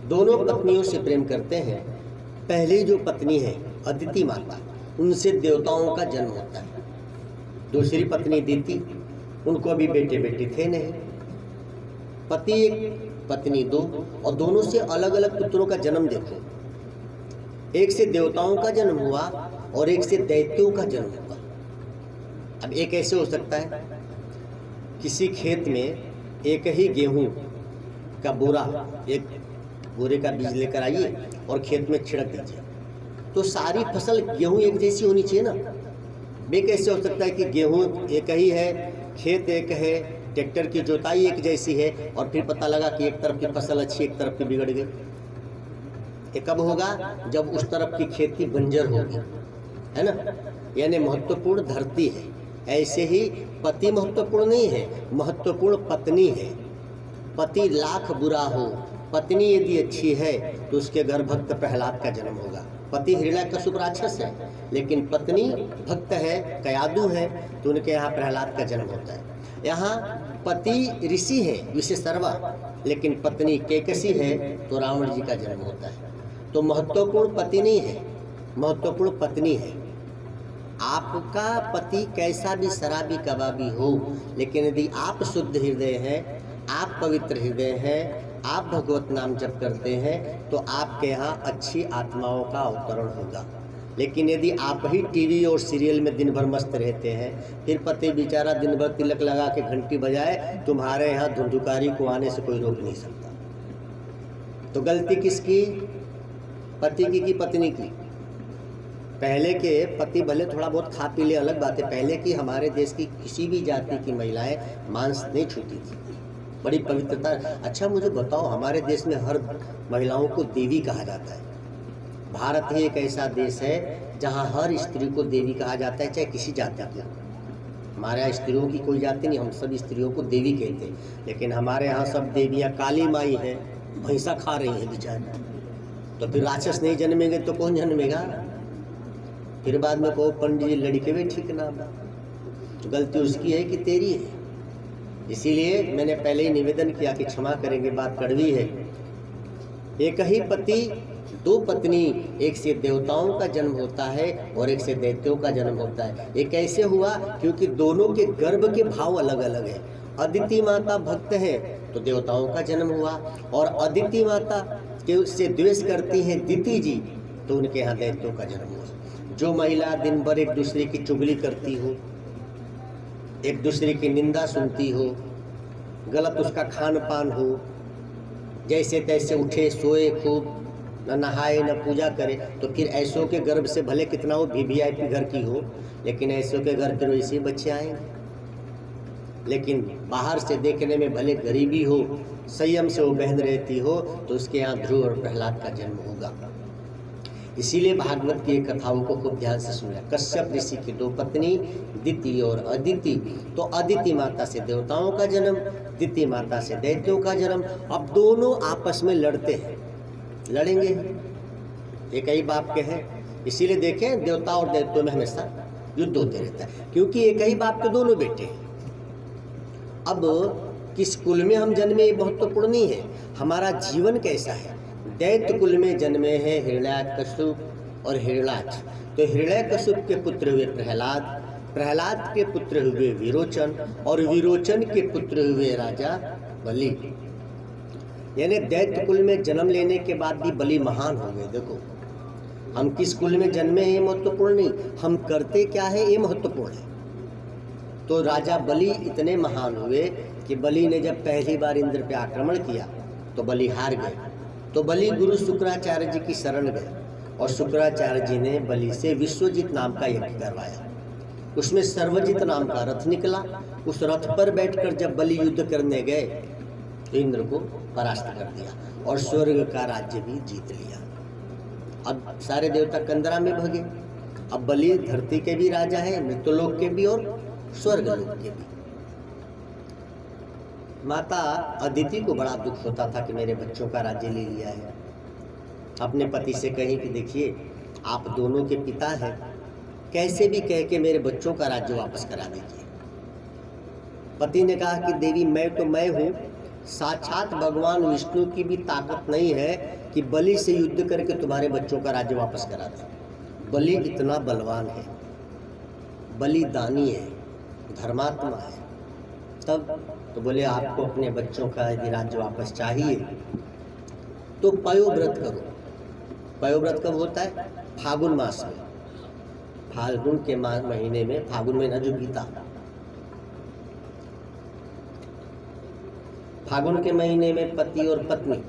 दोनों पत्नियों से प्रेम करते हैं। पहली जो पत्नी है अदिति माता, उनसे देवताओं का जन्म होता है। दूसरी पत्नी दिति, उनको भी बेटे बेटे थे नहीं। पति एक पत्नी दो, और दोनों से अलग अलग पुत्रों का जन्म देखो। एक से देवताओं का जन्म हुआ और एक से दैत्यों का जन्म हुआ। अब एक ऐसे हो सकता है, किसी खेत में एक ही गेहूं का बोरा, एक बोरे का बीज लेकर आइए और खेत में छिड़क दीजिए, तो सारी फसल गेहूं एक जैसी होनी चाहिए ना। वे कैसे हो सकता है कि गेहूं एक ही है, खेत एक है, ट्रैक्टर की जोताई एक जैसी है, और फिर पता लगा कि एक तरफ की फसल अच्छी एक तरफ की बिगड़ गई। ये कब होगा? जब उस तरफ की खेती बंजर होगी, है ना। यानी महत्वपूर्ण धरती है। ऐसे ही पति महत्वपूर्ण नहीं है, महत्वपूर्ण पत्नी है। पति लाख बुरा हो, पत्नी यदि अच्छी है तो उसके घर भक्त प्रहलाद का जन्म होगा। पति हिरण्यकश्यप राक्षस है, लेकिन पत्नी भक्त है, कयादु है, तो उनके यहाँ प्रहलाद का जन्म होता है। यहाँ पति ऋषि है विशेषरवा, लेकिन पत्नी केकसी है, तो रावण जी का जन्म होता है। तो महत्वपूर्ण पति नहीं है, महत्वपूर्ण पत्नी है। आपका पति कैसा भी शराबी कबाबी हो, लेकिन यदि आप शुद्ध हृदय हैं, आप पवित्र हृदय हैं, आप भगवत नाम जप करते हैं, तो आपके यहाँ अच्छी आत्माओं का अवतरण होगा। लेकिन यदि आप ही टीवी और सीरियल में दिन भर मस्त रहते हैं, फिर पति बेचारा दिन भर तिलक लगा के घंटी बजाए, तुम्हारे यहाँ धुंधुकारी को आने से कोई रोक नहीं सकता। तो गलती किसकी? पति की कि पत्नी की? पहले के पति भले थोड़ा बहुत खा पी ले, अलग बात है। पहले की हमारे देश की किसी भी जाति की महिलाएं मांस नहीं छूती थी, बड़ी पवित्रता। अच्छा मुझे बताओ, हमारे देश में हर महिलाओं को देवी कहा जाता है। भारत ही एक ऐसा देश है जहां हर स्त्री को देवी कहा जाता है, चाहे किसी जाति की। हमारे यहाँ स्त्रियों की कोई जाति नहीं, हम सब स्त्रियों को देवी कहते हैं। लेकिन हमारे यहाँ सब देवियाँ काली माई हैं, भैंसा खा रही हैं बेचारी। तो फिर राक्षस नहीं जन्मेंगे तो कौन जन्मेगा? फिर बाद में कहो पंडित जी लड़के भी ठीक ना, तो गलती उसकी है कि तेरी है। इसीलिए मैंने पहले ही निवेदन किया कि क्षमा करेंगे, बात कड़वी है। एक ही पति दो पत्नी, एक से देवताओं का जन्म होता है और एक से दैत्यों का जन्म होता है। ये कैसे हुआ? क्योंकि दोनों के गर्भ के भाव अलग अलग है। अदिति माता भक्त है तो देवताओं का जन्म हुआ, और अदिति माता के उससे द्वेष करती हैं दिति जी, तो उनके यहाँ दैत्यों का जन्म हुआ। जो महिला दिन भर एक दूसरे की चुगली करती हो, एक दूसरे की निंदा सुनती हो, गलत उसका खान पान हो, जैसे तैसे उठे सोए खूब, न नहाए न पूजा करे, तो फिर ऐसों के गर्भ से भले कितना वो वीवीआईपी घर की हो, लेकिन ऐसों के घर फिर वैसे बच्चे आएंगे। लेकिन बाहर से देखने में भले गरीबी हो, संयम से वो बहन रहती हो, तो उसके यहाँ ध्रुव और प्रहलाद का जन्म होगा। इसीलिए भागवत की कथाओं को खूब ध्यान से सुना। कश्यप ऋषि की दो पत्नी दिति और अदिति, तो अदिति माता से देवताओं का जन्म, दिति माता से दैत्यों का जन्म। अब दोनों आपस में लड़ते हैं, लड़ेंगे, एक ही बाप के हैं। इसीलिए देखें देवता और दैत्यों में हमेशा युद्ध होते रहता है, क्योंकि एक ही बाप के दोनों बेटे हैं। अब किस कुल में हम जन्मे ये महत्वपूर्ण नहीं है, हमारा जीवन कैसा है। दैत्य कुल में जन्मे हैं हिरण्याकश्यप और हिरणाक्ष, तो हिरण्याकश्यप के पुत्र हुए प्रहलाद, प्रहलाद के पुत्र हुए विरोचन, और विरोचन के पुत्र हुए राजा बलि। यानी दैत्य कुल में जन्म लेने के बाद भी बलि महान हो गए। देखो हम किस कुल में जन्मे हैं ये महत्वपूर्ण नहीं, हम करते क्या है ये महत्वपूर्ण है। तो राजा बलि इतने महान हुए कि बलि ने जब पहली बार इंद्र पे आक्रमण किया तो बलि हार गए। तो बलि गुरु शुक्राचार्य जी की शरण गए, और शुक्राचार्य जी ने बलि से विश्वजित नाम का यज्ञ करवाया। उसमें सर्वजित नाम का रथ निकला। उस रथ पर बैठकर जब बलि युद्ध करने गए तो इंद्र को परास्त कर दिया और स्वर्ग का राज्य भी जीत लिया। अब सारे देवता कंदरा में भगे। अब बलि धरती के भी राजा है, मृत्युलोक के भी और स्वर्ग लोक के भी। माता अदिति को बड़ा दुख होता था कि मेरे बच्चों का राज्य ले लिया है। अपने पति से कही कि देखिए आप दोनों के पिता हैं, कैसे भी कह के मेरे बच्चों का राज्य वापस करा दीजिए। पति ने कहा कि देवी मैं तो मैं हूँ, साक्षात भगवान विष्णु की भी ताकत नहीं है कि बलि से युद्ध करके तुम्हारे बच्चों का राज्य वापस करा दे। बलि इतना बलवान है, बलिदानी है, धर्मात्मा है। तब तो बोले आपको अपने बच्चों का यदि राज्य वापस चाहिए तो पयोव्रत करो। पयोव्रत कब होता है? फागुन मास में, फाल्गुन के महीने में, फागुन महीना जो बीता, फागुन के महीने में पति और पत्नी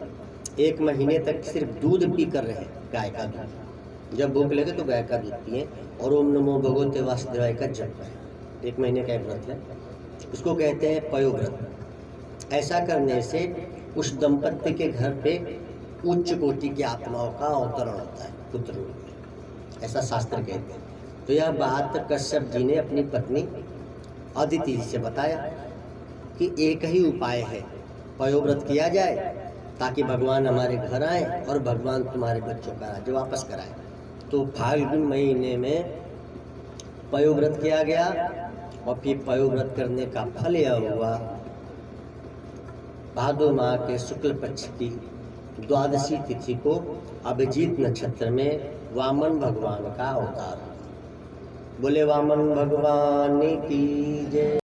एक महीने तक सिर्फ दूध पी कर रहे, गाय का दूध। जब भूख लगे तो गाय का दूध पिए और ओम नमो भगवते वासुदेवाय का जप करें। एक महीने का व्रत है, उसको कहते हैं पयोव्रत। ऐसा करने से उस दंपत्ति के घर पे उच्च कोटि की आत्माओं का अवतरण होता है पुत्र रूप में, ऐसा शास्त्र कहते हैं। तो यह बात कश्यप जी ने अपनी पत्नी अदिति जी से बताया कि एक ही उपाय है, पयोव्रत किया जाए ताकि भगवान हमारे घर आए और भगवान तुम्हारे बच्चों का राज्य वापस कराए। तो फाल्गुन महीने में पयोव्रत किया गया और फिर पयोव्रत करने का फल यह हुआ, भादो माह के शुक्ल पक्ष की द्वादशी तिथि को अभिजीत नक्षत्र में वामन भगवान का अवतार। बोले वामन भगवान की जय।